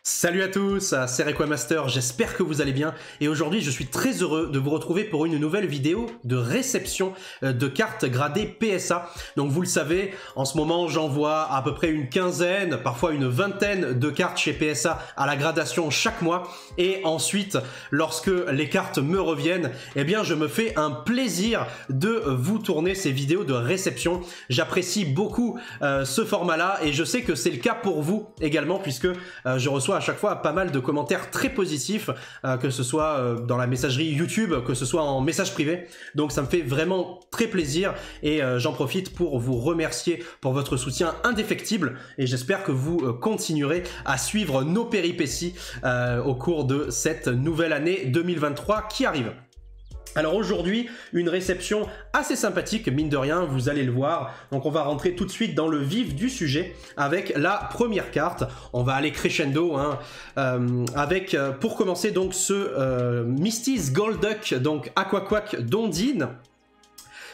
Salut à tous, c'est Requamaster, j'espère que vous allez bien et aujourd'hui je suis très heureux de vous retrouver pour une nouvelle vidéo de réception de cartes gradées PSA. Donc vous le savez, en ce moment j'envoie à peu près une quinzaine, parfois une vingtaine de cartes chez PSA à la gradation chaque mois et ensuite lorsque les cartes me reviennent, eh bien je me fais un plaisir de vous tourner ces vidéos de réception. J'apprécie beaucoup ce format là et je sais que c'est le cas pour vous également puisque je reçois à chaque fois pas mal de commentaires très positifs, que ce soit dans la messagerie YouTube, que ce soit en message privé. Donc ça me fait vraiment très plaisir et j'en profite pour vous remercier pour votre soutien indéfectible et j'espère que vous continuerez à suivre nos péripéties au cours de cette nouvelle année 2023 qui arrive. Alors aujourd'hui, une réception assez sympathique, mine de rien, vous allez le voir. Donc on va rentrer tout de suite dans le vif du sujet avec la première carte. On va aller crescendo, hein, avec, pour commencer, donc ce Misty's Golduck, donc Aquaquack d'Ondine.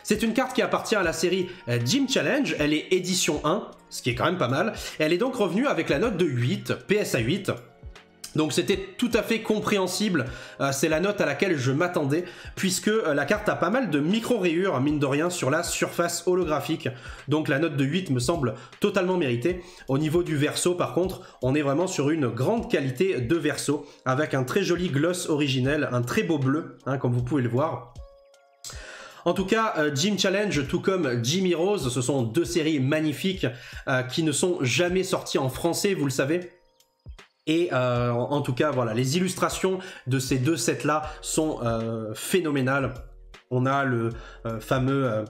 C'est une carte qui appartient à la série Gym Challenge, elle est édition 1, ce qui est quand même pas mal. Elle est donc revenue avec la note de 8, PSA 8. Donc c'était tout à fait compréhensible, c'est la note à laquelle je m'attendais, puisque la carte a pas mal de micro-rayures, mine de rien, sur la surface holographique. Donc la note de 8 me semble totalement méritée. Au niveau du verso, par contre, on est vraiment sur une grande qualité de verso, avec un très joli gloss originel, un très beau bleu, hein, comme vous pouvez le voir. En tout cas, Gym Challenge, tout comme Gym Heroes, ce sont deux séries magnifiques qui ne sont jamais sorties en français, vous le savez. Et en tout cas, voilà, les illustrations de ces deux sets-là sont phénoménales. On a le fameux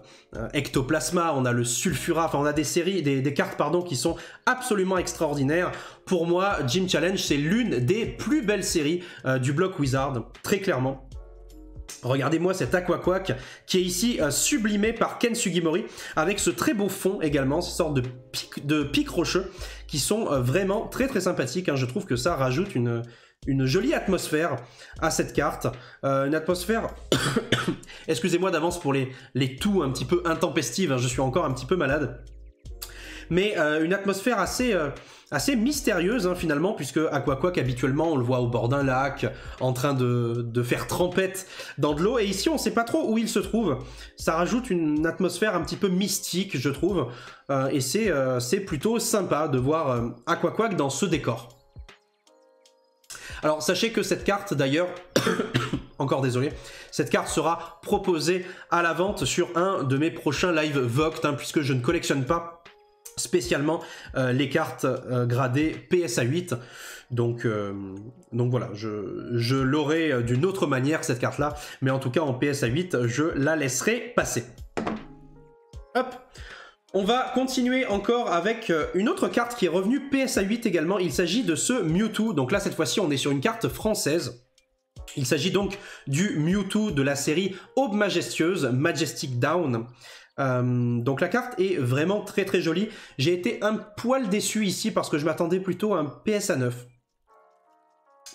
Ectoplasma, on a le Sulfura, enfin on a des séries, des cartes pardon, qui sont absolument extraordinaires. Pour moi, Gym Challenge, c'est l'une des plus belles séries du bloc Wizard, très clairement. Regardez-moi cet Aquaquack qui est ici sublimé par Ken Sugimori avec ce très beau fond également, ces sortes de pics rocheux qui sont vraiment très très sympathiques, hein. Je trouve que ça rajoute une jolie atmosphère à cette carte, une atmosphère, excusez-moi d'avance pour les toux un petit peu intempestives, hein, je suis encore un petit peu malade. Mais une atmosphère assez mystérieuse, hein, finalement, puisque Aquaquack, habituellement, on le voit au bord d'un lac, en train de faire trempette dans de l'eau, et ici, on ne sait pas trop où il se trouve. Ça rajoute une atmosphère un petit peu mystique, je trouve, et c'est plutôt sympa de voir Aquaquack dans ce décor. Alors, sachez que cette carte, d'ailleurs, encore désolé, cette carte sera proposée à la vente sur un de mes prochains live Vogt, hein, puisque je ne collectionne pas spécialement les cartes gradées PSA 8, donc voilà, je l'aurai d'une autre manière cette carte là, mais en tout cas en PSA 8 je la laisserai passer. Hop, on va continuer encore avec une autre carte qui est revenue PSA 8 également. Il s'agit de ce Mewtwo, donc là cette fois-ci on est sur une carte française. Il s'agit donc du Mewtwo de la série Aube Majestueuse, Majestic Dawn. Donc la carte est vraiment très très jolie. J'ai été un poil déçu ici parce que je m'attendais plutôt à un PSA 9.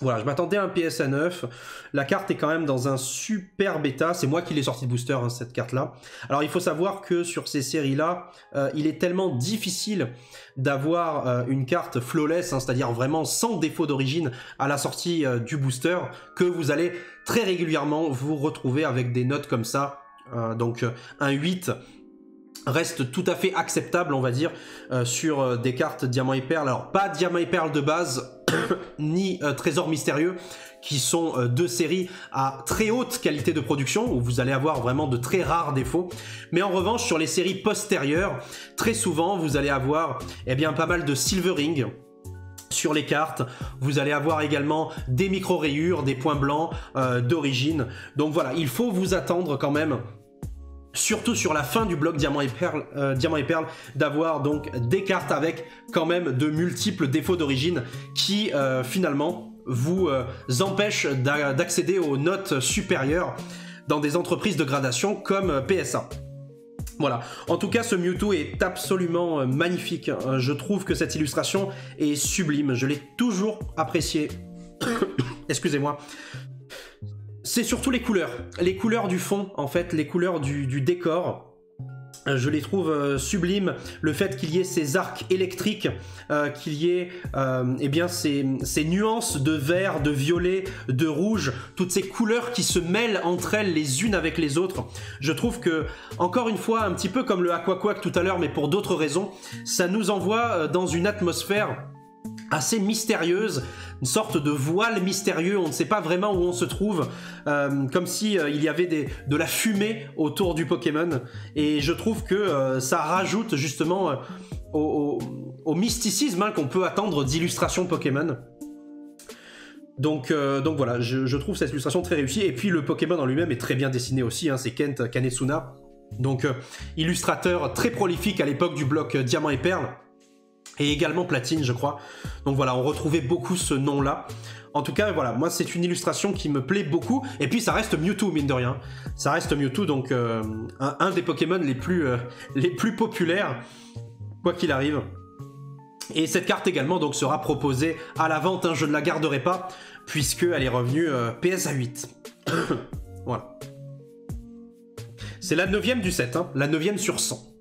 Voilà, je m'attendais à un PSA 9. La carte est quand même dans un super bêta. C'est moi qui l'ai sorti de booster, hein, cette carte-là. Alors il faut savoir que sur ces séries-là, il est tellement difficile d'avoir une carte flawless, hein, c'est-à-dire vraiment sans défaut d'origine à la sortie du booster, que vous allez très régulièrement vous retrouver avec des notes comme ça. Donc un 8 reste tout à fait acceptable, on va dire, sur des cartes Diamant et Perle. Alors pas Diamant et Perle de base, ni Trésor Mystérieux, qui sont deux séries à très haute qualité de production, où vous allez avoir vraiment de très rares défauts. Mais en revanche, sur les séries postérieures, très souvent, vous allez avoir bien pas mal de Silvering sur les cartes. Vous allez avoir également des micro-rayures, des points blancs d'origine. Donc voilà, il faut vous attendre quand même, surtout sur la fin du bloc Diamant et Perle, d'avoir donc des cartes avec quand même de multiples défauts d'origine qui finalement vous empêchent d'accéder aux notes supérieures dans des entreprises de gradation comme PSA. Voilà, en tout cas ce Mewtwo est absolument magnifique, je trouve que cette illustration est sublime, je l'ai toujours appréciée, excusez-moi. C'est surtout les couleurs du fond, en fait, les couleurs du décor. Je les trouve sublimes, le fait qu'il y ait ces arcs électriques, qu'il y ait eh bien ces nuances de vert, de violet, de rouge, toutes ces couleurs qui se mêlent entre elles les unes avec les autres. Je trouve que, encore une fois, un petit peu comme le Aquaquack tout à l'heure, mais pour d'autres raisons, ça nous envoie dans une atmosphère assez mystérieuse, une sorte de voile mystérieux, on ne sait pas vraiment où on se trouve, comme si il y avait de la fumée autour du Pokémon, et je trouve que ça rajoute justement au mysticisme qu'on peut attendre d'illustrations Pokémon. Donc voilà, je trouve cette illustration très réussie, et puis le Pokémon en lui-même est très bien dessiné aussi, c'est Kent Kanetsuna, donc illustrateur très prolifique à l'époque du bloc Diamant et Perle, et également Platine, je crois. Donc voilà, on retrouvait beaucoup ce nom-là. En tout cas, voilà, moi c'est une illustration qui me plaît beaucoup. Et puis ça reste Mewtwo, mine de rien. Ça reste Mewtwo, donc un des Pokémon les plus populaires, quoi qu'il arrive. Et cette carte également donc sera proposée à la vente, je ne la garderai pas, puisqu'elle est revenue PSA 8. Voilà. C'est la 9e du set, la 9e sur 100.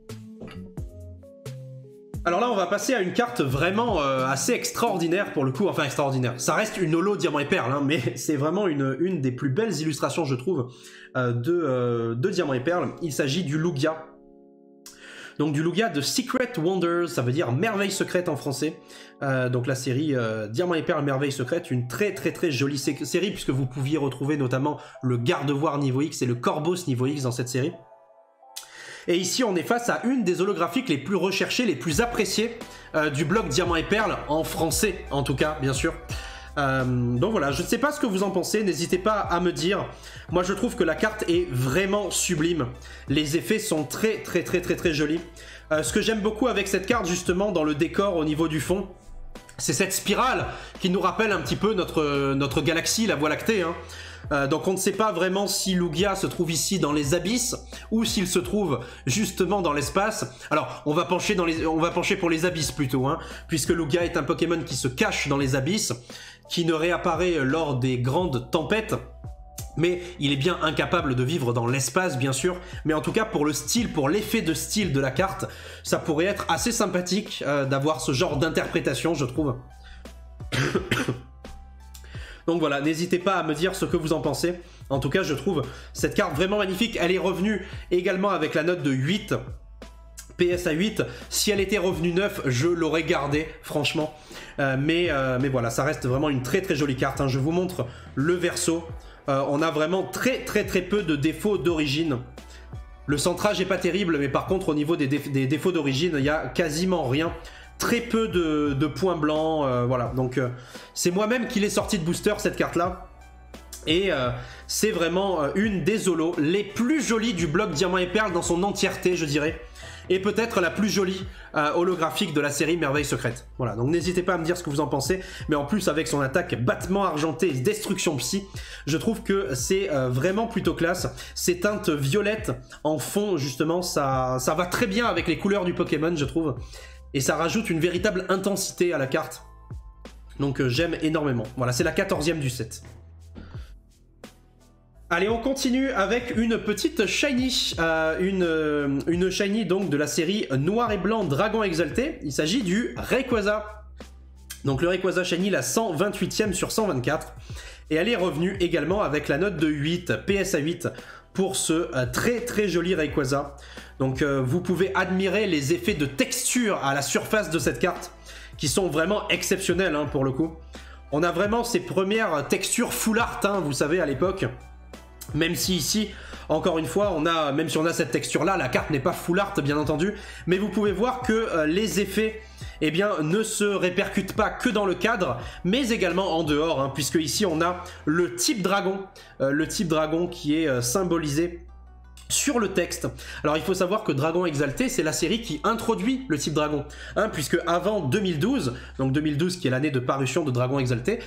Alors là, on va passer à une carte vraiment assez extraordinaire pour le coup. Enfin, extraordinaire. Ça reste une holo Diamant et Perle, mais c'est vraiment une des plus belles illustrations, je trouve, de Diamant et Perle. Il s'agit du Lugia. Donc du Lugia de Secret Wonders, ça veut dire merveille secrète en français. Donc la série Diamant et Perle, merveille secrète, une très jolie série, puisque vous pouviez retrouver notamment le Gardevoir niveau X et le Corvos niveau X dans cette série. Et ici, on est face à une des holographiques les plus recherchées, les plus appréciées du bloc Diamant et Perle, en français en tout cas, bien sûr. Donc voilà, je ne sais pas ce que vous en pensez, n'hésitez pas à me dire. Moi, je trouve que la carte est vraiment sublime. Les effets sont très jolis. Ce que j'aime beaucoup avec cette carte, justement, dans le décor au niveau du fond, c'est cette spirale qui nous rappelle un petit peu notre galaxie, la Voie lactée, donc on ne sait pas vraiment si Lugia se trouve ici dans les abysses ou s'il se trouve justement dans l'espace. Alors on va pencher pour les abysses plutôt, puisque Lugia est un Pokémon qui se cache dans les abysses, qui ne réapparaît lors des grandes tempêtes. Mais il est bien incapable de vivre dans l'espace, bien sûr. Mais en tout cas, pour le style, pour l'effet de style de la carte, ça pourrait être assez sympathique d'avoir ce genre d'interprétation, je trouve. Donc voilà, n'hésitez pas à me dire ce que vous en pensez. En tout cas, je trouve cette carte vraiment magnifique. Elle est revenue également avec la note de 8. PSA 8, si elle était revenue 9, je l'aurais gardée, franchement. Mais voilà, ça reste vraiment une très jolie carte. Je vous montre le verso. On a vraiment très peu de défauts d'origine. Le centrage est pas terrible, mais par contre, au niveau des défauts d'origine, il n'y a quasiment rien. Très peu de points blancs, voilà. Donc, c'est moi-même qui l'ai sorti de booster, cette carte-là. Et c'est vraiment une des holos les plus jolies du bloc Diamant et Perle dans son entièreté, je dirais. Et peut-être la plus jolie holographique de la série Merveille Secrète. Voilà, donc n'hésitez pas à me dire ce que vous en pensez. Mais en plus, avec son attaque battement argenté et destruction psy, je trouve que c'est vraiment plutôt classe. Ces teintes violettes en fond, justement, ça va très bien avec les couleurs du Pokémon, je trouve. Et ça rajoute une véritable intensité à la carte. Donc j'aime énormément. Voilà, c'est la 14e du set. Allez, on continue avec une petite shiny, une shiny donc de la série Noir et Blanc Dragon Exalté. Il s'agit du Rayquaza. Donc le Rayquaza shiny, la 128e sur 124. Et elle est revenue également avec la note de 8, PSA 8, pour ce très joli Rayquaza. Donc vous pouvez admirer les effets de texture à la surface de cette carte, qui sont vraiment exceptionnels pour le coup. On a vraiment ces premières textures full art, vous savez, à l'époque. Même si ici, encore une fois, même si on a cette texture-là, la carte n'est pas full art, bien entendu. Mais vous pouvez voir que les effets ne se répercutent pas que dans le cadre, mais également en dehors. Puisque ici, on a le type dragon qui est symbolisé sur le texte. Alors il faut savoir que Dragon Exalté, c'est la série qui introduit le type dragon, puisque avant 2012, donc 2012 qui est l'année de parution de Dragon Exalté,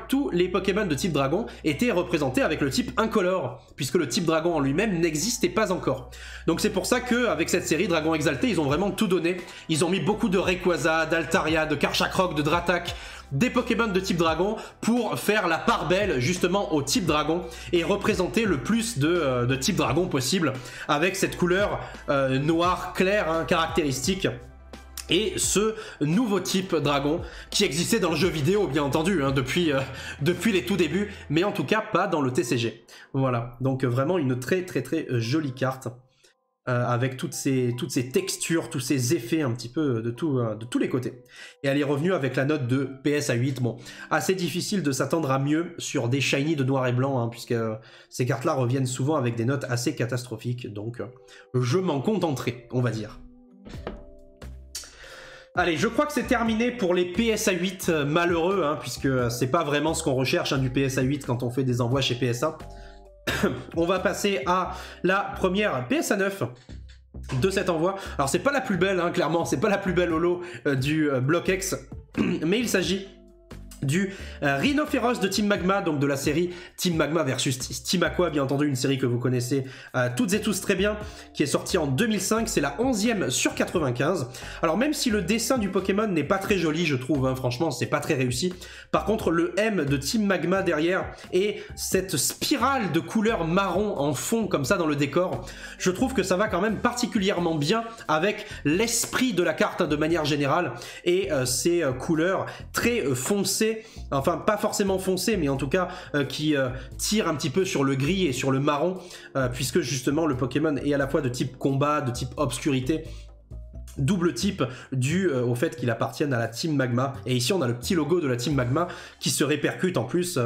tous les Pokémon de type dragon étaient représentés avec le type incolore, puisque le type dragon en lui-même n'existait pas encore. Donc c'est pour ça qu'avec cette série Dragon Exalté, ils ont vraiment tout donné. Ils ont mis beaucoup de Rayquaza, d'Altaria, de Karchakrok, de Dratak, des Pokémon de type dragon pour faire la part belle justement au type dragon et représenter le plus de type dragon possible avec cette couleur noire claire hein, caractéristique. Et ce nouveau type dragon qui existait dans le jeu vidéo bien entendu hein, depuis les tout débuts, mais en tout cas pas dans le TCG. Voilà, donc vraiment une très jolie carte avec toutes ces textures, tous ces effets un petit peu de tous les côtés. Et elle est revenue avec la note de PSA 8. Bon, assez difficile de s'attendre à mieux sur des shiny de noir et blanc, hein, puisque ces cartes-là reviennent souvent avec des notes assez catastrophiques, donc je m'en contenterai, on va dire. Allez, je crois que c'est terminé pour les PSA 8 malheureux, hein, puisque c'est pas vraiment ce qu'on recherche hein, du PSA 8 quand on fait des envois chez PSA. On va passer à la première PSA 9 de cet envoi. Alors c'est pas la plus belle, hein, clairement, c'est pas la plus belle holo du Block X, mais il s'agit du Rhinophéros de Team Magma, donc de la série Team Magma versus Team Aqua, bien entendu, une série que vous connaissez toutes et tous très bien, qui est sortie en 2005, c'est la 11e sur 95. Alors même si le dessin du Pokémon n'est pas très joli, je trouve, hein, franchement, c'est pas très réussi. Par contre, le M de Team Magma derrière et cette spirale de couleur marron en fond, comme ça, dans le décor, je trouve que ça va quand même particulièrement bien avec l'esprit de la carte, hein, de manière générale, et ces couleurs très foncées, enfin pas forcément foncé, mais en tout cas qui tire un petit peu sur le gris et sur le marron, puisque justement le Pokémon est à la fois de type combat, de type obscurité, double type dû au fait qu'il appartienne à la Team Magma. Et ici on a le petit logo de la Team Magma qui se répercute en plus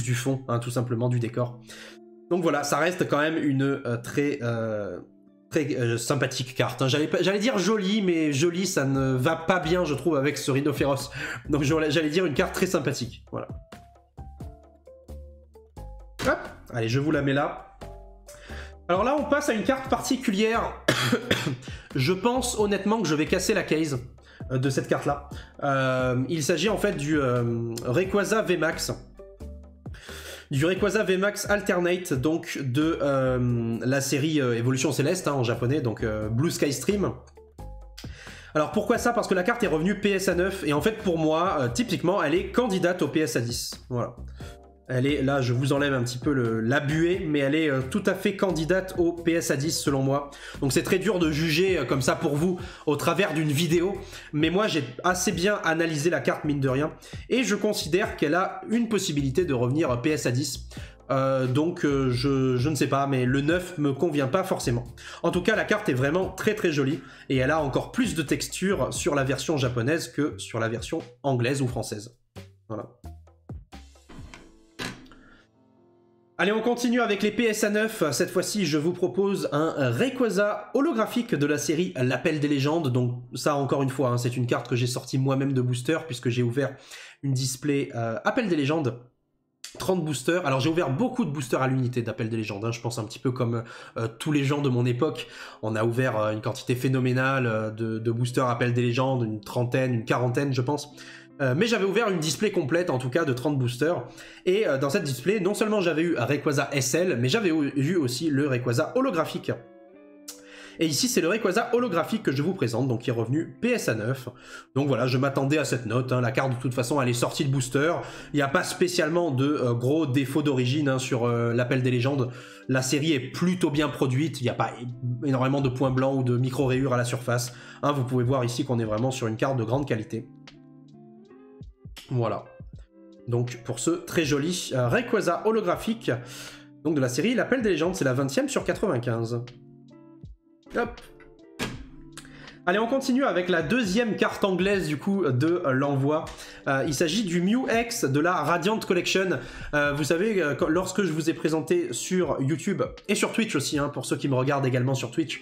du fond, hein, tout simplement du décor. Donc voilà, ça reste quand même une très sympathique carte, hein. J'allais dire jolie, mais jolie ça ne va pas bien je trouve avec ce Rhinophéros, donc j'allais dire une carte très sympathique, voilà. Hop, allez, je vous la mets là. Alors là on passe à une carte particulière. Je pense honnêtement que je vais casser la case de cette carte là. Il s'agit en fait du Rayquaza VMAX. Du Rayquaza VMAX Alternate, donc de la série Évolution Céleste, hein, en japonais, donc Blue Sky Stream. Alors pourquoi ça? Parce que la carte est revenue PSA 9, et en fait pour moi, typiquement, elle est candidate au PSA 10. Voilà. Elle est, là je vous enlève un petit peu la buée, mais elle est tout à fait candidate au PSA 10 selon moi. Donc c'est très dur de juger comme ça pour vous au travers d'une vidéo, mais moi j'ai assez bien analysé la carte mine de rien, et je considère qu'elle a une possibilité de revenir PSA 10. Donc je ne sais pas, mais le 9 me convient pas forcément. En tout cas la carte est vraiment très jolie, et elle a encore plus de texture sur la version japonaise que sur la version anglaise ou française. Voilà. Allez, on continue avec les PSA 9. Cette fois-ci, je vous propose un Rayquaza holographique de la série L'Appel des légendes. Donc ça, encore une fois, hein, c'est une carte que j'ai sortie moi-même de booster, puisque j'ai ouvert une display Appel des légendes, 30 boosters. Alors j'ai ouvert beaucoup de boosters à l'unité d'Appel des légendes, hein. Je pense un petit peu comme tous les gens de mon époque. On a ouvert une quantité phénoménale de boosters Appel des légendes, une trentaine, une quarantaine, je pense. Mais j'avais ouvert une display complète, en tout cas de 30 boosters, et dans cette display, non seulement j'avais eu un Rayquaza SL, mais j'avais eu aussi le Rayquaza holographique. Et ici, c'est le Rayquaza holographique que je vous présente, donc qui est revenu PSA 9. Donc voilà, je m'attendais à cette note, hein. La carte, de toute façon, elle est sortie de booster. Il n'y a pas spécialement de gros défauts d'origine, hein, sur l'Appel des légendes. La série est plutôt bien produite, il n'y a pas énormément de points blancs ou de micro-rayures à la surface, hein. Vous pouvez voir ici qu'on est vraiment sur une carte de grande qualité. Voilà, donc pour ce très joli Rayquaza holographique, donc de la série L'Appel des légendes, c'est la 20e sur 95. Hop. Allez, on continue avec la deuxième carte anglaise du coup de l'envoi. Il s'agit du Mew X de la Radiant Collection. Vous savez, lorsque je vous ai présenté sur YouTube et sur Twitch aussi, hein, pour ceux qui me regardent également sur Twitch,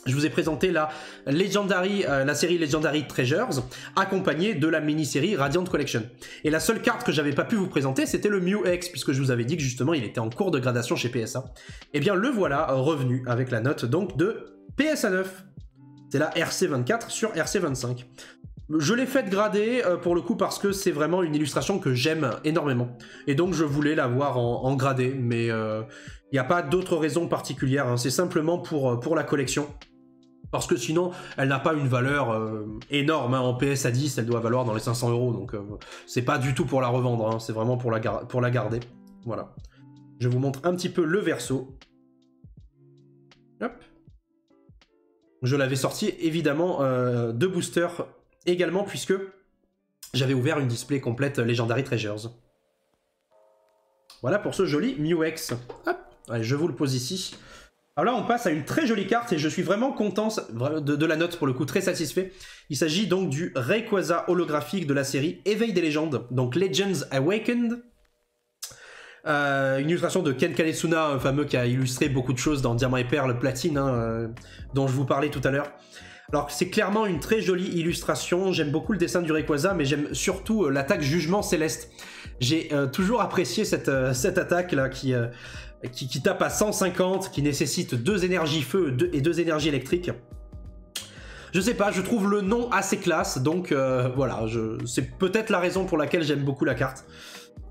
je vous ai présenté la série Legendary Treasures, accompagnée de la mini-série Radiant Collection. Et la seule carte que j'avais pas pu vous présenter, c'était le Mew X, puisque je vous avais dit que justement il était en cours de gradation chez PSA. Et bien le voilà revenu avec la note donc de PSA 9. C'est la RC24 sur RC25. Je l'ai faite grader pour le coup parce que c'est vraiment une illustration que j'aime énormément. Et donc je voulais l'avoir en gradé, mais il n'y a pas d'autre raison particulière, hein. C'est simplement pour la collection. Parce que sinon, elle n'a pas une valeur énorme. Hein. En PS à 10, elle doit valoir dans les 500 €. Donc, c'est pas du tout pour la revendre. Hein. C'est vraiment pour la garder. Voilà. Je vous montre un petit peu le verso. Hop. Je l'avais sorti, évidemment, de booster également, puisque j'avais ouvert une display complète Legendary Treasures. Voilà pour ce joli Mew X. Hop. Allez, je vous le pose ici. Alors là, on passe à une très jolie carte et je suis vraiment content de la note, pour le coup, très satisfait. Il s'agit donc du Rayquaza holographique de la série Éveil des légendes, donc Legends Awakened. Une illustration de Ken Kalesuna, un fameux qui a illustré beaucoup de choses dans Diamant et Perle Platine, hein, dont je vous parlais tout à l'heure. Alors c'est clairement une très jolie illustration, j'aime beaucoup le dessin du Rayquaza, mais j'aime surtout l'attaque Jugement Céleste. J'ai toujours apprécié cette attaque là qui tape à 150, qui nécessite 2 énergies feu et 2 énergies électriques. Je sais pas, je trouve le nom assez classe, donc voilà, c'est peut-être la raison pour laquelle j'aime beaucoup la carte.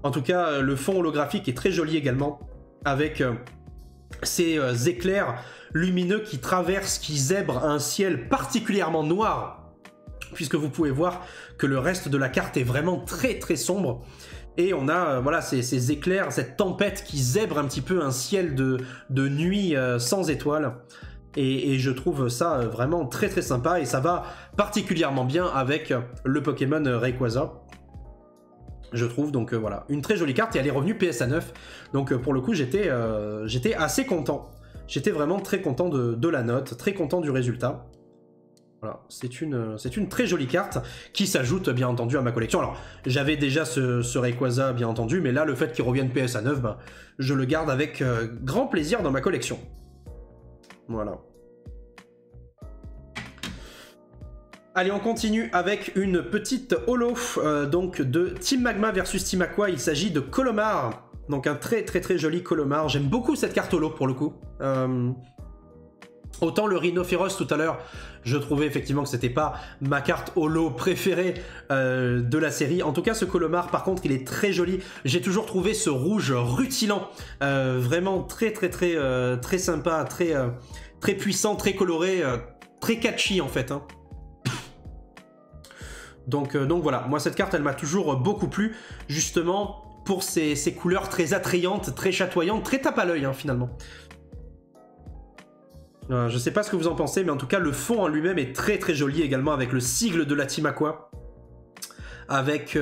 En tout cas, le fond holographique est très joli également, avec ces éclairs lumineux qui traversent, qui zèbrent un ciel particulièrement noir, puisque vous pouvez voir que le reste de la carte est vraiment très très sombre. Et on a voilà, ces éclairs, cette tempête qui zèbre un petit peu un ciel de nuit sans étoiles. Et je trouve ça vraiment très très sympa, et ça va particulièrement bien avec le Pokémon Rayquaza. Je trouve, donc voilà, une très jolie carte, et elle est revenue PSA 9, donc pour le coup j'étais assez content, j'étais vraiment très content de la note, très content du résultat. Voilà, c'est une très jolie carte qui s'ajoute bien entendu à ma collection. Alors j'avais déjà ce Rayquaza bien entendu, mais là le fait qu'il revienne PSA 9, ben, je le garde avec grand plaisir dans ma collection. Voilà. Allez, on continue avec une petite holo donc de Team Magma versus Team Aqua. Il s'agit de Colomar, donc un très très très joli Colomar. J'aime beaucoup cette carte holo pour le coup. Autant le Rhinophéros tout à l'heure, je trouvais effectivement que c'était pas ma carte holo préférée de la série. En tout cas, ce Colomar, par contre, il est très joli. J'ai toujours trouvé ce rouge rutilant vraiment très très très très sympa, très puissant, très coloré, très catchy en fait. Hein. Donc voilà, moi cette carte elle m'a toujours beaucoup plu, justement pour ses couleurs très attrayantes, très chatoyantes, très tape à l'œil hein, finalement. Je sais pas ce que vous en pensez, mais en tout cas le fond en lui-même est très très joli également, avec le sigle de la Team Aqua, avec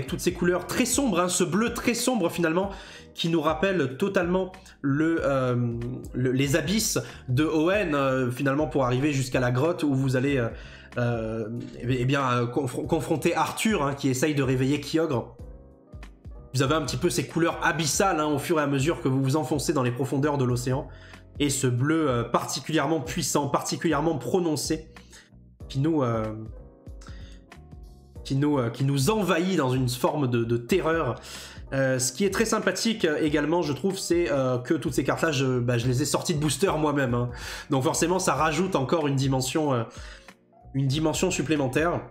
toutes ces couleurs très sombres, hein, ce bleu très sombre finalement, qui nous rappelle totalement les abysses de Hoenn, finalement, pour arriver jusqu'à la grotte où vous allez confronter Arthur, hein, qui essaye de réveiller Kyogre. Vous avez un petit peu ces couleurs abyssales hein, au fur et à mesure que vous vous enfoncez dans les profondeurs de l'océan, et ce bleu particulièrement puissant, particulièrement prononcé, qui nous envahit dans une forme de terreur. Ce qui est très sympathique également, je trouve, c'est que toutes ces cartes-là, je les ai sorties de booster moi-même. Hein. Donc forcément, ça rajoute encore une dimension supplémentaire.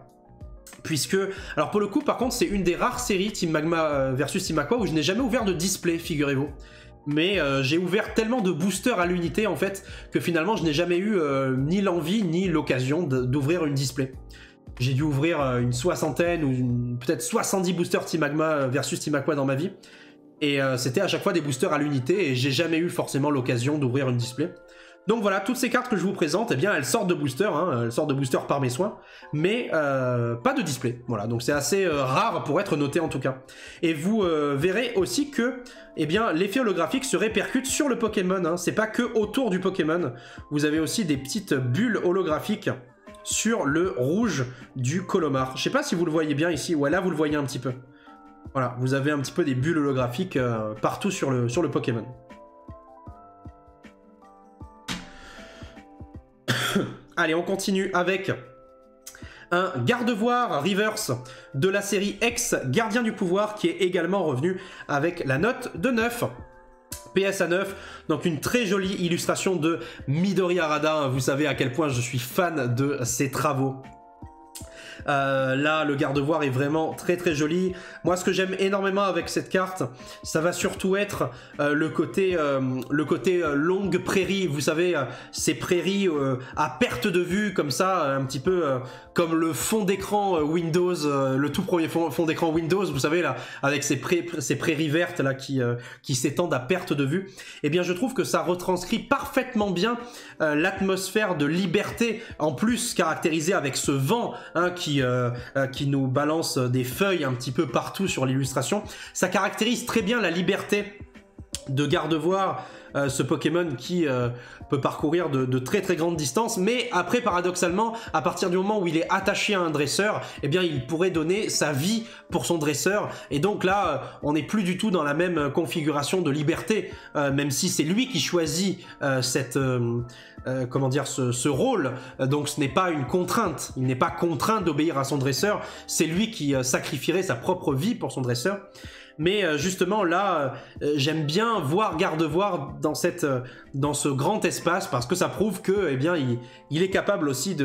Puisque, alors pour le coup, par contre, c'est une des rares séries Team Magma versus Team Aqua où je n'ai jamais ouvert de display, figurez-vous. Mais j'ai ouvert tellement de boosters à l'unité, en fait, que finalement, je n'ai jamais eu ni l'envie ni l'occasion d'ouvrir une display. J'ai dû ouvrir une soixantaine ou peut-être 70 boosters Team Magma versus Team Aqua dans ma vie. Et c'était à chaque fois des boosters à l'unité et j'ai jamais eu forcément l'occasion d'ouvrir une display. Donc voilà, toutes ces cartes que je vous présente, eh bien, elles sortent de booster, hein, elles sortent de booster par mes soins, mais pas de display. Voilà, donc c'est assez rare pour être noté en tout cas. Et vous verrez aussi que eh bien, l'effet holographique se répercute sur le Pokémon. Hein. C'est pas que autour du Pokémon. Vous avez aussi des petites bulles holographiques sur le rouge du Colomar. Je sais pas si vous le voyez bien ici, ouais, là vous le voyez un petit peu. Voilà, vous avez un petit peu des bulles holographiques partout sur le Pokémon. Allez, on continue avec un Gardevoir Reverse de la série X Gardien du Pouvoir, qui est également revenu avec la note de 9. PSA 9, donc une très jolie illustration de Midori Harada. Vous savez à quel point je suis fan de ses travaux. Là, le garde-voir est vraiment très très joli. Moi, ce que j'aime énormément avec cette carte, ça va surtout être le côté longue prairie. Vous savez, ces prairies à perte de vue, comme ça, un petit peu comme le fond d'écran Windows, le tout premier fond d'écran Windows, vous savez, là, avec ces prairies vertes là qui s'étendent à perte de vue. Eh bien, je trouve que ça retranscrit parfaitement bien l'atmosphère de liberté, en plus caractérisée avec ce vent hein, qui nous balance des feuilles un petit peu partout sur l'illustration. Ça caractérise très bien la liberté de Gardevoir, ce Pokémon qui peut parcourir de très très grandes distances, mais après paradoxalement, à partir du moment où il est attaché à un dresseur, eh bien il pourrait donner sa vie pour son dresseur, et donc là on n'est plus du tout dans la même configuration de liberté, même si c'est lui qui choisit comment dire, ce rôle, donc ce n'est pas une contrainte, il n'est pas contraint d'obéir à son dresseur, c'est lui qui sacrifierait sa propre vie pour son dresseur. Mais justement là, j'aime bien voir Gardevoir dans ce grand espace, parce que ça prouve que, eh bien, il est capable aussi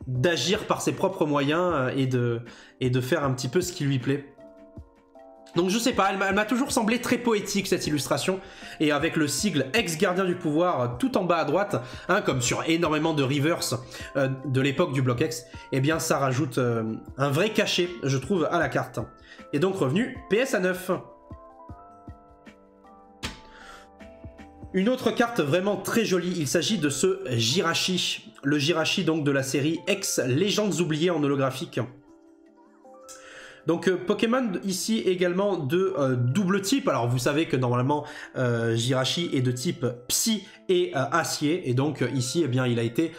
d'agir par ses propres moyens et de faire un petit peu ce qui lui plaît. Donc je sais pas, elle m'a toujours semblé très poétique cette illustration, et avec le sigle ex-gardien du pouvoir tout en bas à droite, hein, comme sur énormément de reverse de l'époque du bloc X, eh bien ça rajoute un vrai cachet, je trouve, à la carte. Et donc revenu PSA 9. Une autre carte vraiment très jolie, il s'agit de ce Jirachi, le Jirachi donc de la série X Légendes oubliées en holographique. Donc Pokémon ici également de double type. Alors vous savez que normalement Jirachi est de type Psy et Acier, et donc ici eh bien il a été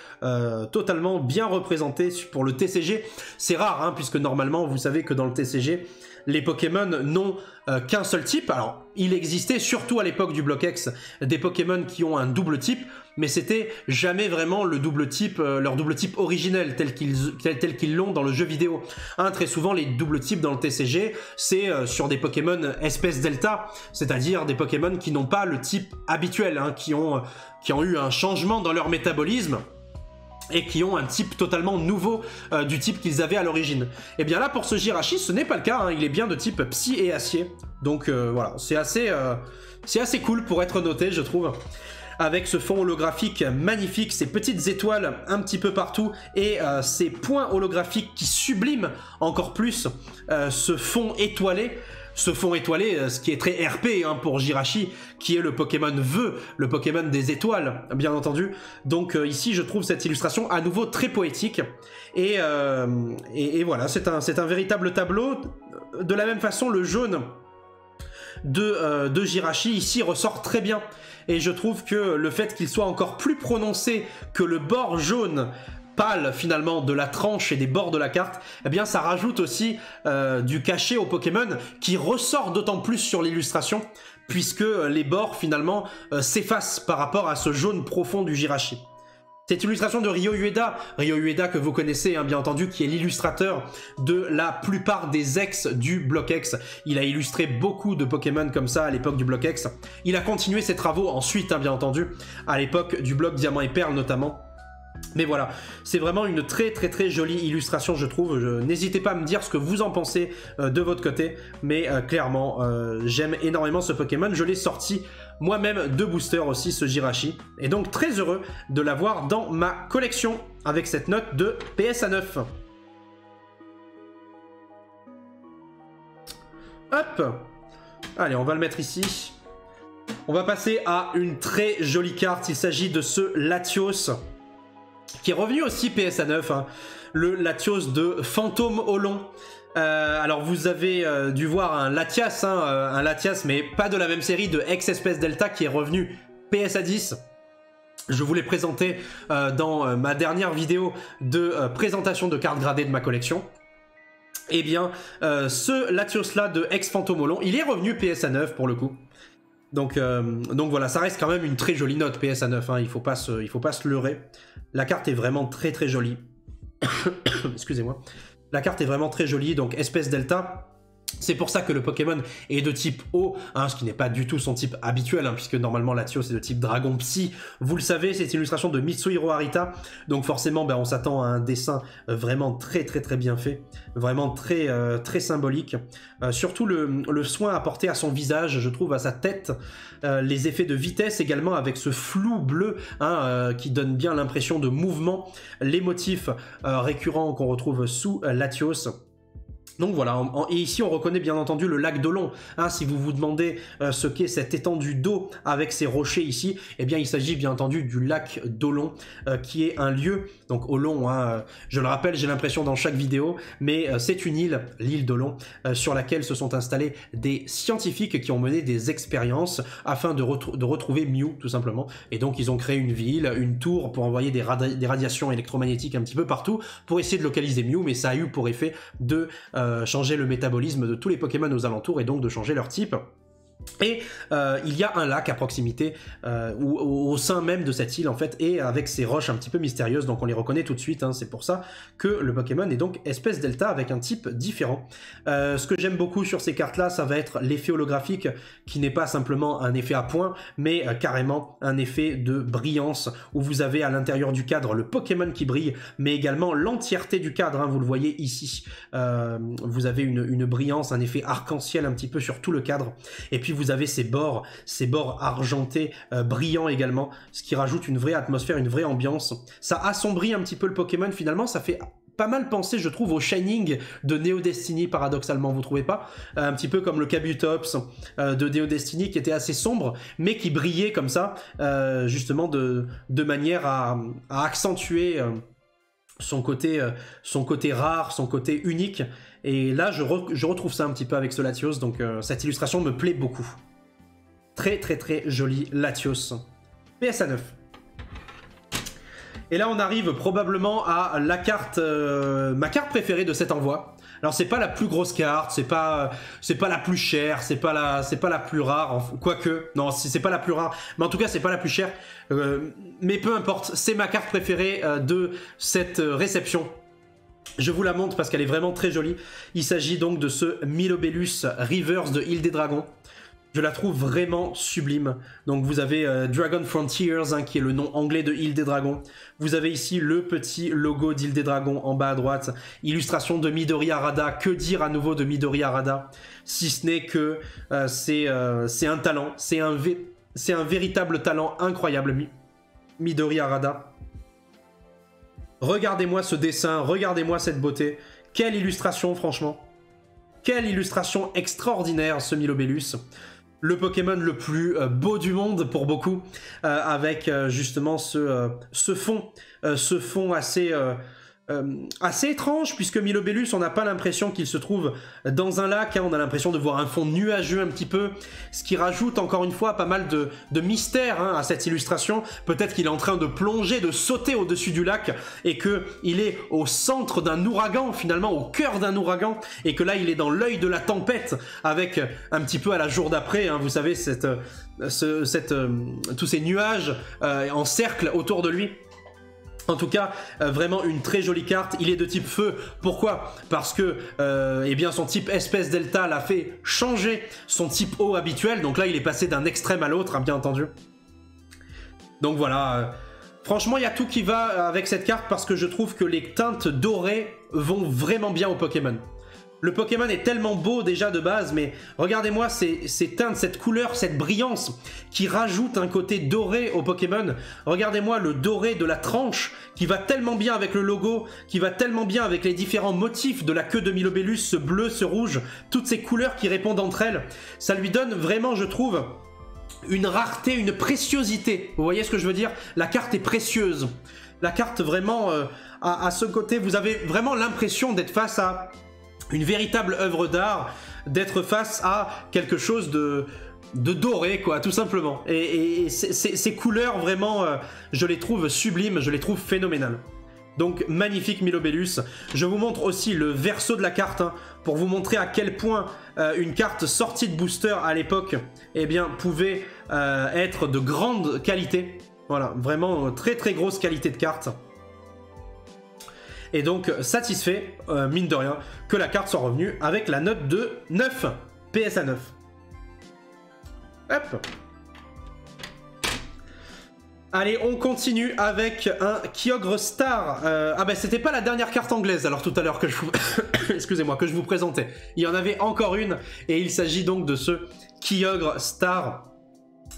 totalement bien représenté pour le TCG. C'est rare hein, puisque normalement vous savez que dans le TCG les Pokémon n'ont qu'un seul type. Alors il existait surtout à l'époque du bloc X des Pokémon qui ont un double type, mais c'était jamais vraiment le double type, leur double type originel tel qu'ils l'ont dans le jeu vidéo. Hein, très souvent les doubles types dans le TCG c'est sur des Pokémon espèce Delta, c'est-à-dire des Pokémon qui n'ont pas le type habituel, hein, qui ont eu un changement dans leur métabolisme et qui ont un type totalement nouveau du type qu'ils avaient à l'origine. Et bien là, pour ce Jirachi, ce n'est pas le cas, hein, il est bien de type Psy et Acier. Donc voilà, c'est assez cool pour être noté, je trouve. Avec ce fond holographique magnifique, ces petites étoiles un petit peu partout, et ces points holographiques qui subliment encore plus ce fond étoilé. Ce fond étoilé, ce qui est très RP hein, pour Jirachi, qui est le Pokémon Vœu, le Pokémon des étoiles, bien entendu. Donc ici, je trouve cette illustration à nouveau très poétique. Et voilà, c'est un véritable tableau. De la même façon, le jaune de Jirachi ici ressort très bien. Et je trouve que le fait qu'il soit encore plus prononcé que le bord jaune pâle finalement de la tranche et des bords de la carte, eh bien ça rajoute aussi du cachet au Pokémon qui ressort d'autant plus sur l'illustration, puisque les bords finalement s'effacent par rapport à ce jaune profond du Jirachi. Cette illustration de Ryo Ueda que vous connaissez hein, bien entendu, qui est l'illustrateur de la plupart des ex du bloc X. Il a illustré beaucoup de Pokémon comme ça à l'époque du bloc X. Il a continué ses travaux ensuite, hein, bien entendu, à l'époque du bloc Diamant et Perle notamment. Mais voilà, c'est vraiment une très très très jolie illustration, je trouve. N'hésitez pas à me dire ce que vous en pensez de votre côté, mais clairement, j'aime énormément ce Pokémon. Je l'ai sorti moi-même de booster aussi, ce Jirachi, et donc très heureux de l'avoir dans ma collection avec cette note de PSA 9. Hop, allez, on va le mettre ici. On va passer à une très jolie carte, il s'agit de ce Latios, qui est revenu aussi PSA 9, hein, le Latios de Fantôme Olon. Alors vous avez dû voir un Latias, hein, un Latias, mais pas de la même série, de Ex-Espèce Delta, qui est revenu PSA 10. Je vous l'ai présenté dans ma dernière vidéo de présentation de cartes gradées de ma collection. Eh bien, ce Latios là de Ex-Fantôme Olon, il est revenu PSA 9 pour le coup. Donc voilà, ça reste quand même une très jolie note PSA 9, hein, il faut pas se leurrer. La carte est vraiment très très jolie. Excusez-moi. La carte est vraiment très jolie, donc espèce Delta. C'est pour ça que le Pokémon est de type eau, hein, ce qui n'est pas du tout son type habituel, hein, puisque normalement Latios est de type dragon psy. Vous le savez, c'est une illustration de Mitsuhiro Arita, donc forcément on s'attend à un dessin vraiment très bien fait, vraiment très symbolique. Surtout le soin apporté à son visage, je trouve, à sa tête, les effets de vitesse également avec ce flou bleu hein, qui donne bien l'impression de mouvement, les motifs récurrents qu'on retrouve sous Latios. Donc voilà, et ici on reconnaît bien entendu le lac d'Olon. Hein, si vous vous demandez ce qu'est cette étendue d'eau avec ces rochers ici, eh bien il s'agit bien entendu du lac d'Olon, qui est un lieu, donc Olon, hein, je le rappelle, j'ai l'impression dans chaque vidéo, mais c'est une île, l'île d'Olon, sur laquelle se sont installés des scientifiques qui ont mené des expériences afin de retrouver Mew, tout simplement. Et donc ils ont créé une ville, une tour pour envoyer des radiations électromagnétiques un petit peu partout, pour essayer de localiser Mew, mais ça a eu pour effet de changer le métabolisme de tous les Pokémon aux alentours et donc de changer leur type. Et il y a un lac à proximité, au sein même de cette île en fait, et avec ces roches un petit peu mystérieuses, donc on les reconnaît tout de suite, hein, c'est pour ça que le Pokémon est donc espèce delta avec un type différent. Ce que j'aime beaucoup sur ces cartes là, ça va être l'effet holographique, qui n'est pas simplement un effet à point, mais carrément un effet de brillance, où vous avez à l'intérieur du cadre le Pokémon qui brille, mais également l'entièreté du cadre, hein, vous le voyez ici, vous avez une brillance, un effet arc-en-ciel un petit peu sur tout le cadre, et puis vous avez ces bords argentés, brillants également, ce qui rajoute une vraie atmosphère, une vraie ambiance. Ça assombrit un petit peu le Pokémon finalement, ça fait pas mal penser, je trouve, au Shining de Neo Destiny, paradoxalement, vous trouvez pas? Un petit peu comme le Kabutops de Neo Destiny, qui était assez sombre, mais qui brillait comme ça, justement de manière à accentuer son côté rare, son côté unique. Et là, je retrouve ça un petit peu avec ce Latios, donc cette illustration me plaît beaucoup. Très joli Latios. PSA 9. Et là, on arrive probablement à la carte, ma carte préférée de cet envoi. Alors, c'est pas la plus grosse carte, c'est pas la plus chère, c'est pas la plus rare, quoique, non, c'est pas la plus rare, mais en tout cas, c'est pas la plus chère. Mais peu importe, c'est ma carte préférée de cette réception. Je vous la montre parce qu'elle est vraiment très jolie. Il s'agit donc de ce Milobellus Reverse de Île des Dragons. Je la trouve vraiment sublime. Donc vous avez Dragon Frontiers, hein, qui est le nom anglais de Île des Dragons. Vous avez ici le petit logo d'Île des Dragons en bas à droite. Illustration de Midori Harada. Que dire à nouveau de Midori Harada? Si ce n'est que c'est un talent. C'est un véritable talent incroyable, Midori Harada. Regardez-moi ce dessin, regardez-moi cette beauté. Quelle illustration, franchement. Quelle illustration extraordinaire, ce Milobellus. Le Pokémon le plus beau du monde pour beaucoup, avec justement ce fond assez étrange, puisque Milobellus, on n'a pas l'impression qu'il se trouve dans un lac, hein, on a l'impression de voir un fond nuageux un petit peu, ce qui rajoute encore une fois pas mal de mystère, hein, à cette illustration. Peut-être qu'il est en train de plonger, de sauter au-dessus du lac, et qu'il est au centre d'un ouragan, finalement au cœur d'un ouragan, et que là il est dans l'œil de la tempête, avec un petit peu à la jour d'après, hein, vous savez, tous ces nuages en cercle autour de lui. En tout cas, vraiment une très jolie carte. Il est de type feu. Pourquoi? Parce que eh bien, son type espèce delta l'a fait changer son type eau habituel. Donc là, il est passé d'un extrême à l'autre, hein, bien entendu. Donc voilà. Franchement, il y a tout qui va avec cette carte parce que je trouve que les teintes dorées vont vraiment bien au Pokémon. Le Pokémon est tellement beau déjà de base, mais regardez-moi ces teintes, cette couleur, cette brillance qui rajoute un côté doré au Pokémon. Regardez-moi le doré de la tranche qui va tellement bien avec le logo, qui va tellement bien avec les différents motifs de la queue de Milobellus, ce bleu, ce rouge, toutes ces couleurs qui répondent entre elles. Ça lui donne vraiment, je trouve, une rareté, une préciosité. Vous voyez ce que je veux dire? La carte est précieuse. La carte vraiment, à ce côté, vous avez vraiment l'impression d'être face à une véritable œuvre d'art, d'être face à quelque chose de doré, quoi, tout simplement. Et ces couleurs, vraiment, je les trouve sublimes, je les trouve phénoménales. Donc, magnifique Milobellus. Je vous montre aussi le verso de la carte, hein, pour vous montrer à quel point une carte sortie de booster à l'époque, eh bien, pouvait être de grande qualité. Voilà, vraiment très grosse qualité de carte. Et donc satisfait, mine de rien, que la carte soit revenue avec la note de 9, PSA 9. Hop. Allez, on continue avec un Kyogre Star. Ah bah c'était pas la dernière carte anglaise alors tout à l'heure que je vous... excusez-moi, que je vous présentais. Il y en avait encore une et il s'agit donc de ce Kyogre Star.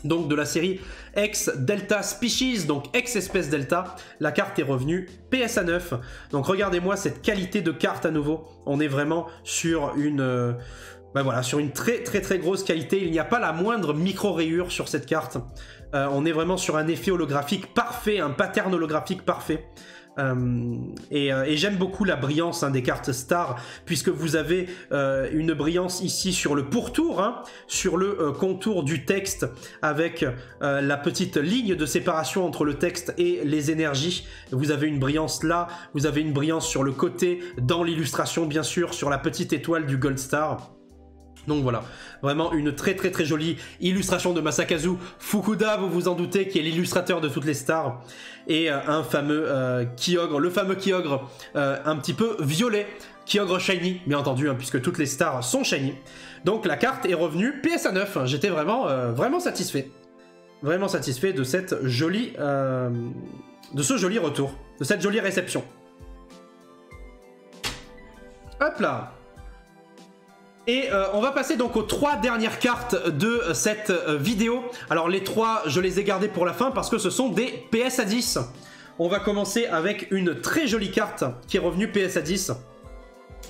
Donc de la série X Delta Species, donc X espèce Delta. La carte est revenue PSA 9. Donc regardez-moi cette qualité de carte à nouveau. On est vraiment sur une... ben voilà, sur une très grosse qualité. Il n'y a pas la moindre micro-rayure sur cette carte. On est vraiment sur un effet holographique parfait, un pattern holographique parfait. Et j'aime beaucoup la brillance des cartes Star, puisque vous avez une brillance ici sur le pourtour, sur le contour du texte, avec la petite ligne de séparation entre le texte et les énergies. Vous avez une brillance là, vous avez une brillance sur le côté, dans l'illustration bien sûr, sur la petite étoile du Gold Star. Donc voilà, vraiment une très jolie illustration de Masakazu Fukuda, vous vous en doutez, qui est l'illustrateur de toutes les stars. Et un fameux Kyogre, le fameux Kyogre un petit peu violet, Kyogre shiny, bien entendu, puisque toutes les stars sont shiny. Donc la carte est revenue PSA 9, j'étais vraiment satisfait. Vraiment satisfait de cette jolie, de ce joli retour, de cette jolie réception. Hop là. Et on va passer donc aux 3 dernières cartes de cette vidéo. Alors les 3, je les ai gardées pour la fin parce que ce sont des PSA 10. On va commencer avec une très jolie carte qui est revenue PSA 10.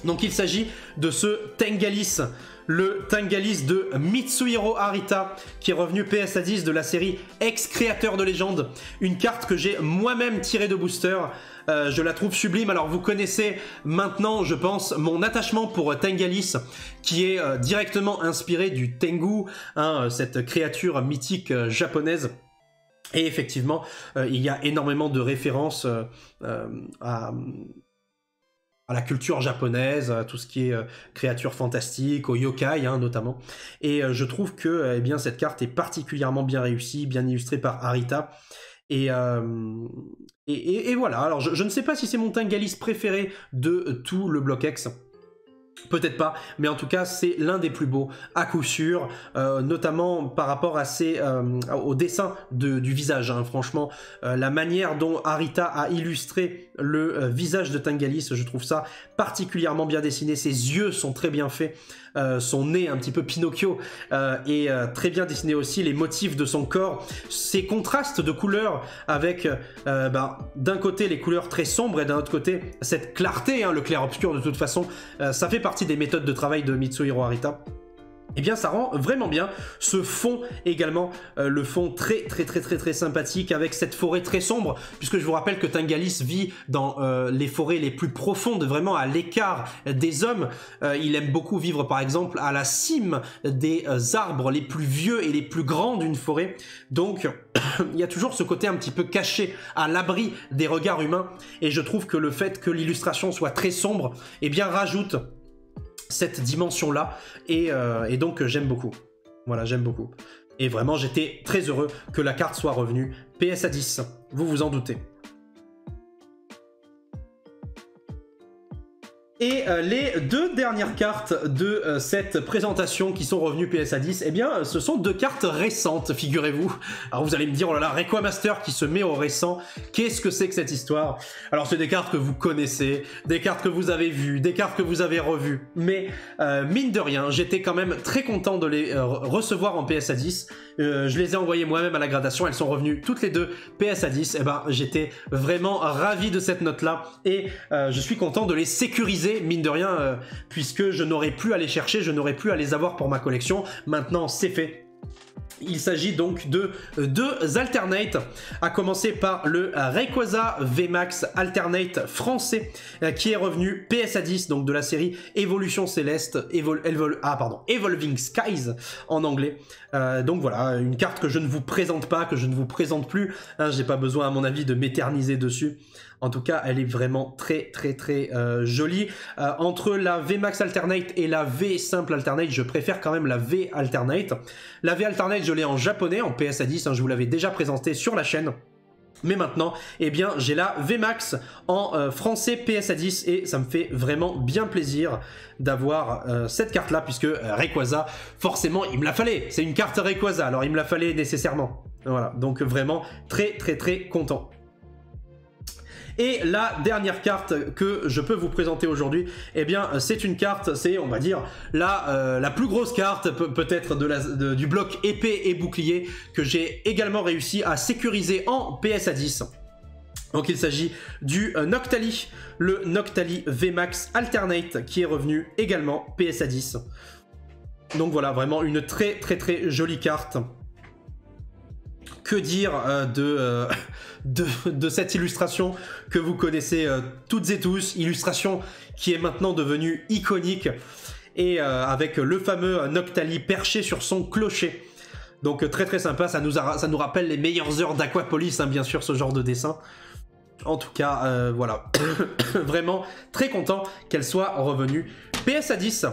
Donc il s'agit de ce Tengalis, le Tengalis de Mitsuhiro Arita, qui est revenu PSA 10 de la série Ex-Créateur de Légende. Une carte que j'ai moi-même tirée de booster. Je la trouve sublime. Alors vous connaissez maintenant, je pense, mon attachement pour Tengalis, qui est directement inspiré du Tengu, cette créature mythique japonaise. Et effectivement, il y a énormément de références à la culture japonaise, à tout ce qui est créatures fantastiques, au yokai notamment. Et je trouve que eh bien, cette carte est particulièrement bien réussie, bien illustrée par Arita. Et voilà, alors je ne sais pas si c'est mon Tengalis préféré de tout le bloc X. Peut-être pas, mais en tout cas c'est l'un des plus beaux à coup sûr, notamment par rapport à au dessin du visage. Franchement, la manière dont Arita a illustré le visage de Tengalis, je trouve ça particulièrement bien dessiné. Ses yeux sont très bien faits, son nez un petit peu Pinocchio est très bien dessiné aussi, les motifs de son corps, ses contrastes de couleurs avec d'un côté les couleurs très sombres et d'un autre côté cette clarté, le clair-obscur de toute façon, ça fait partie des méthodes de travail de Mitsuhiro Arita. Eh bien ça rend vraiment bien ce fond également, le fond très sympathique avec cette forêt très sombre, puisque je vous rappelle que Tengalis vit dans les forêts les plus profondes, vraiment à l'écart des hommes. Il aime beaucoup vivre par exemple à la cime des arbres les plus vieux et les plus grands d'une forêt, donc il y a toujours ce côté un petit peu caché, à l'abri des regards humains, et je trouve que le fait que l'illustration soit très sombre, eh bien rajoute cette dimension-là, et donc j'aime beaucoup. Voilà, j'aime beaucoup. Et vraiment, j'étais très heureux que la carte soit revenue PSA 10, vous vous en doutez. Et les 2 dernières cartes de cette présentation qui sont revenues PSA 10, eh bien, ce sont 2 cartes récentes, figurez-vous. Alors vous allez me dire, oh là là, Requamaster qui se met au récent, qu'est-ce que c'est que cette histoire? Alors c'est des cartes que vous connaissez, des cartes que vous avez vues, des cartes que vous avez revues, mais mine de rien, j'étais quand même très content de les recevoir en PSA 10. Je les ai envoyées moi-même à la gradation, elles sont revenues toutes les 2 PSA 10, et ben j'étais vraiment ravi de cette note-là, et je suis content de les sécuriser, mine de rien, puisque je n'aurais plus à les chercher, je n'aurais plus à les avoir pour ma collection. Maintenant, c'est fait. Il s'agit donc de 2 Alternate, à commencer par le Rayquaza VMAX Alternate français, qui est revenu PSA 10, donc de la série Évolution Céleste, Evolving Skies en anglais. Donc voilà, une carte que je ne vous présente pas, que je ne vous présente plus, j'ai pas besoin à mon avis de m'éterniser dessus. En tout cas, elle est vraiment très jolie. Entre la VMAX Alternate et la V Simple Alternate, je préfère quand même la V Alternate. La V Alternate, je l'ai en japonais, en PSA 10, je vous l'avais déjà présenté sur la chaîne. Mais maintenant, eh bien, j'ai la VMAX en français PSA 10 et ça me fait vraiment bien plaisir d'avoir cette carte-là puisque Rayquaza, forcément, il me la fallait. C'est une carte Rayquaza, alors il me la fallait nécessairement. Voilà, donc vraiment très content. Et la dernière carte que je peux vous présenter aujourd'hui, eh bien, c'est une carte, c'est, on va dire, la plus grosse carte, peut-être du bloc épée et bouclier, que j'ai également réussi à sécuriser en PSA 10. Donc il s'agit du Noctali, le Noctali VMAX Alternate, qui est revenu également PSA 10. Donc voilà, vraiment une très jolie carte. Que dire de cette illustration que vous connaissez toutes et tous, illustration qui est maintenant devenue iconique et avec le fameux Noctali perché sur son clocher. Donc très sympa, ça nous rappelle les meilleures heures d'Aquapolis, hein, bien sûr, ce genre de dessin. En tout cas, voilà, vraiment très content qu'elle soit revenue PSA 10.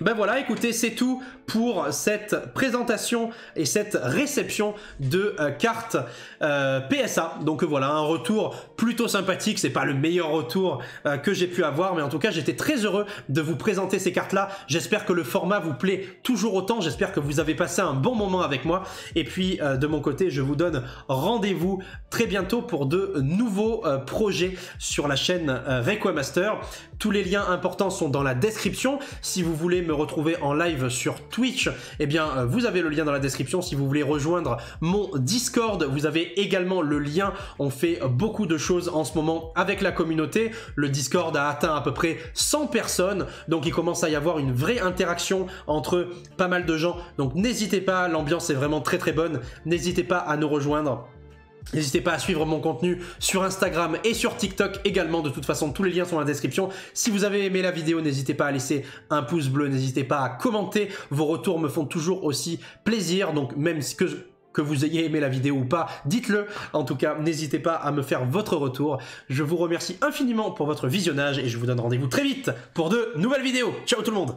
Ben voilà, écoutez, c'est tout pour cette présentation et cette réception de cartes PSA. Donc voilà, un retour plutôt sympathique. C'est pas le meilleur retour que j'ai pu avoir, mais en tout cas, j'étais très heureux de vous présenter ces cartes-là. J'espère que le format vous plaît toujours autant. J'espère que vous avez passé un bon moment avec moi. Et puis, de mon côté, je vous donne rendez-vous très bientôt pour de nouveaux projets sur la chaîne Rayquamaster. Tous les liens importants sont dans la description. Si vous voulez me retrouver en live sur Twitch, eh bien vous avez le lien dans la description. Si vous voulez rejoindre mon Discord, vous avez également le lien. On fait beaucoup de choses en ce moment avec la communauté. Le Discord a atteint à peu près 100 personnes, donc il commence à y avoir une vraie interaction entre pas mal de gens. Donc n'hésitez pas, l'ambiance est vraiment très bonne. N'hésitez pas à nous rejoindre. N'hésitez pas à suivre mon contenu sur Instagram et sur TikTok également. De toute façon, tous les liens sont dans la description. Si vous avez aimé la vidéo, n'hésitez pas à laisser un pouce bleu. N'hésitez pas à commenter. Vos retours me font toujours aussi plaisir. Donc, même que vous ayez aimé la vidéo ou pas, dites-le. En tout cas, n'hésitez pas à me faire votre retour. Je vous remercie infiniment pour votre visionnage et je vous donne rendez-vous très vite pour de nouvelles vidéos. Ciao tout le monde!